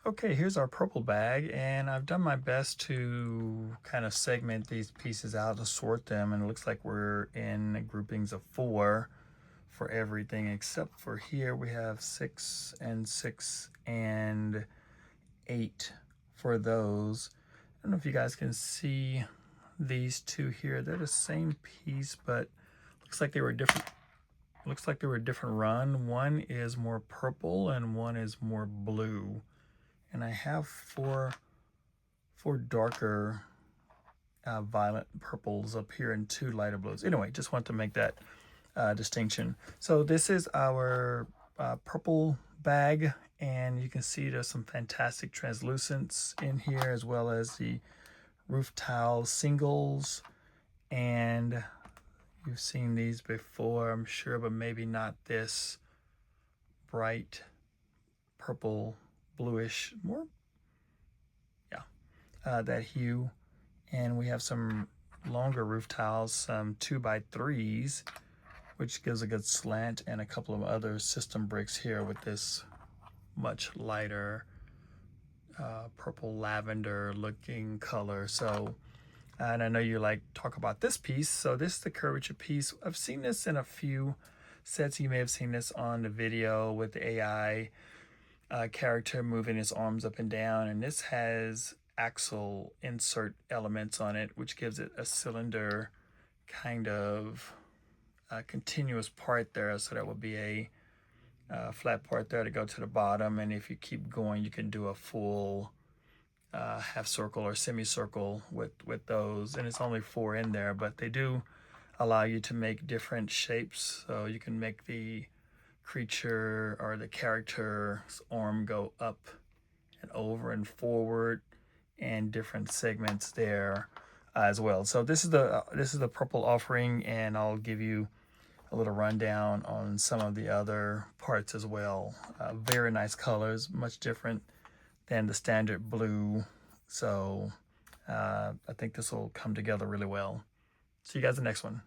Okay, here's our purple bag, and I've done my best to kind of segment these pieces out to sort them, and it looks like we're in groupings of 4 for everything except for here we have 6 and 6 and 8 for those. I don't know if you guys can see these two here. They're the same piece, but looks like they were different. Looks like they were a different run. One is more purple and one is more blue. And I have four darker violet purples up here and 2 lighter blues. Anyway, just want to make that distinction. So this is our purple bag, and you can see there's some fantastic translucents in here, as well as the roof tile singles. And you've seen these before, I'm sure, but maybe not this bright purple, bluish, more, yeah, that hue. And we have some longer roof tiles, some 2x3s, which gives a good slant, and a couple of other system bricks here with this much lighter purple lavender looking color. So, and I know you like talk about this piece. So this is the curvature piece. I've seen this in a few sets. You may have seen this on the video with the AI character moving his arms up and down, and this has axle insert elements on it, which gives it a cylinder kind of continuous part there. So that would be a flat part there to go to the bottom, and if you keep going you can do a full half circle or semicircle with those, and it's only 4 in there, but they do allow you to make different shapes. So you can make the creature or the character's arm go up and over and forward, and different segments there as well. So this is the purple offering, and I'll give you a little rundown on some of the other parts as well. Very nice colors, much different than the standard blue. So I think this will come together really well. See you guys in the next one.